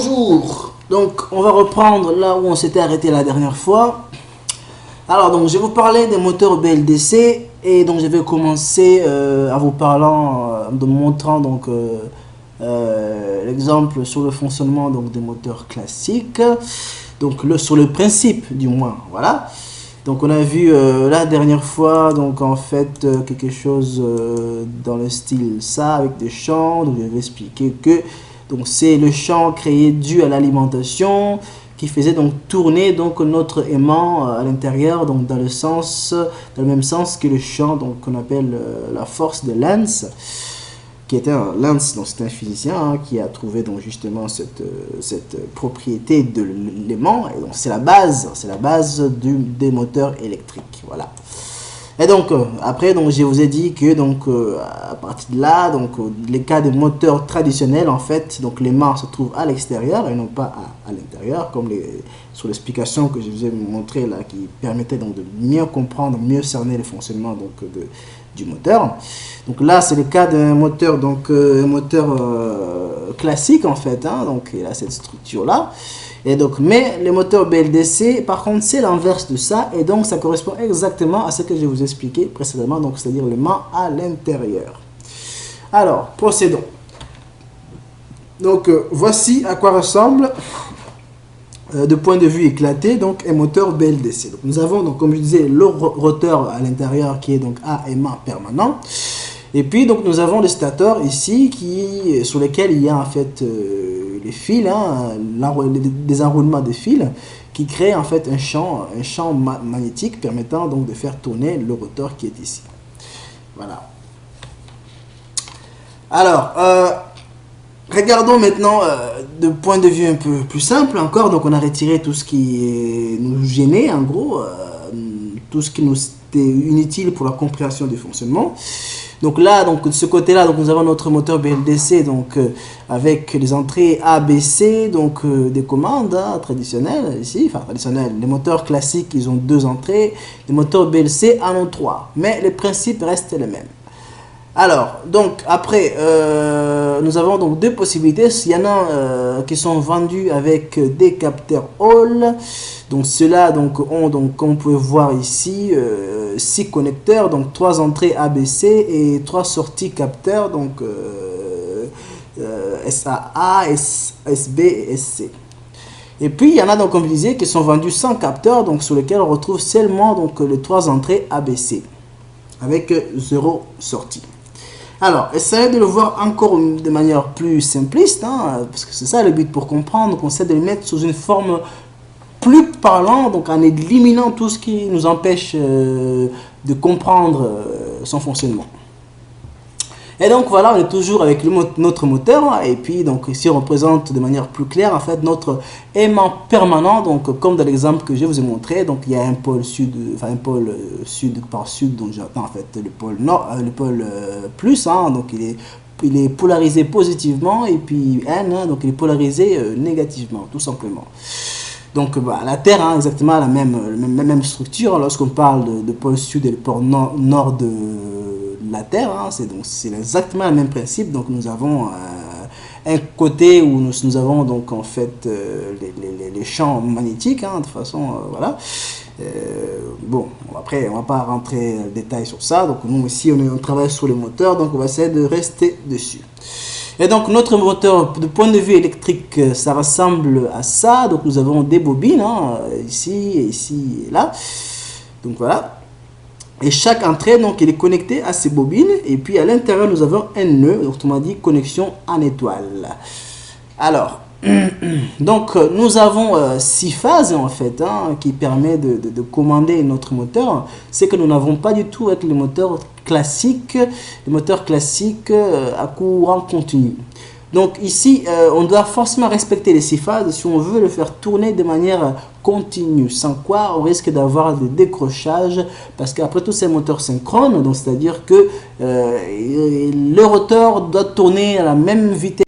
Bonjour. Donc on va reprendre là où on s'était arrêté la dernière fois. Alors donc je vais vous parler des moteurs BLDC et donc je vais commencer à vous parlant de montrant donc l'exemple sur le fonctionnement donc des moteurs classiques. Donc sur le principe du moins, voilà. Donc on a vu la dernière fois donc en fait quelque chose dans le style ça avec des champs. Donc je vais expliquer que donc c'est le champ créé dû à l'alimentation qui faisait donc tourner donc notre aimant à l'intérieur, donc dans le même sens que le champ donc qu'on appelle la force de Lenz, qui était un Lenz, donc c'est un physicien hein, qui a trouvé donc justement cette propriété de l'aimant, et donc c'est la base des moteurs électriques, voilà. Et donc après donc je vous ai dit que donc à partir de là donc les cas de moteurs traditionnels en fait donc l'aimant se trouve à l'extérieur et non pas à l'intérieur, comme sur l'explication que je vous ai montré là, qui permettait donc de mieux comprendre, mieux cerner le fonctionnement donc du moteur. Donc là c'est le cas d'un moteur donc un moteur classique en fait hein, donc il a cette structure là. Et donc, mais les moteurs BLDC, par contre, c'est l'inverse de ça. Et donc, ça correspond exactement à ce que je vous ai expliqué précédemment. Donc, c'est-à-dire l'aimant à l'intérieur. Alors, procédons. Donc, voici à quoi ressemble, de point de vue éclaté, donc un moteur BLDC. Donc, nous avons, donc, comme je disais, le roteur à l'intérieur qui est donc à aimant permanent. Et puis, donc, nous avons le stateur ici, sur lequel il y a en fait les fils, hein, des enroulements de fils qui créent en fait un champ magnétique permettant donc de faire tourner le rotor qui est ici. Voilà. Alors, regardons maintenant de point de vue un peu plus simple encore. Donc, on a retiré tout ce qui nous gênait, en gros, tout ce qui nous était inutile pour la compréhension du fonctionnement. Donc là, donc de ce côté-là, donc nous avons notre moteur BLDC donc avec les entrées ABC, donc des commandes hein, traditionnelles ici, enfin traditionnelles. Les moteurs classiques, ils ont 2 entrées, les moteurs BLC en ont 3, mais le principe reste le même. Alors, donc après, nous avons donc 2 possibilités. Il y en a qui sont vendus avec des capteurs Hall. Donc ceux-là donc ont donc comme vous pouvez voir ici 6 connecteurs, donc 3 entrées ABC et 3 sorties capteurs, donc SAA, SB et SC. Et puis il y en a donc comme je disais qui sont vendus sans capteur, donc sur lesquels on retrouve seulement donc les 3 entrées ABC avec 0 sortie. Alors, essayez de le voir encore de manière plus simpliste, hein, parce que c'est ça le but pour comprendre, qu'on essaie de le mettre sous une forme plus parlante, donc en éliminant tout ce qui nous empêche de comprendre son fonctionnement. Et donc voilà, on est toujours avec notre moteur, et puis donc ici on représente de manière plus claire en fait notre aimant permanent, donc comme dans l'exemple que je vous ai montré, donc il y a un pôle sud, enfin un pôle sud par sud, donc j'attends en fait le pôle nord, le pôle plus, hein, donc il est polarisé positivement, et puis N, hein, donc il est polarisé négativement, tout simplement. Donc bah, la Terre a exactement la même structure, hein, lorsqu'on parle de pôle sud et le pôle nord de la Terre, hein, c'est exactement le même principe. Donc nous avons un côté où nous avons donc en fait les champs magnétiques, hein, de toute façon voilà. Bon, après on va pas rentrer en détail sur ça. Donc nous ici on travaille sur les moteurs, donc on va essayer de rester dessus. Et donc notre moteur de point de vue électrique, ça ressemble à ça. Donc nous avons des bobines hein, ici et là. Donc voilà. Et chaque entrée donc il est connecté à ces bobines. Et puis à l'intérieur nous avons un nœud, autrement dit connexion en étoile. Alors donc nous avons 6 phases en fait hein, qui permet de commander notre moteur. C'est que nous n'avons pas du tout avec les moteurs classiques à courant continu. Donc ici on doit forcément respecter les 6 phases si on veut le faire tourner de manière continue, sans quoi on risque d'avoir des décrochages, parce qu'après tout c'est un moteur synchrone, donc c'est à dire que le rotor doit tourner à la même vitesse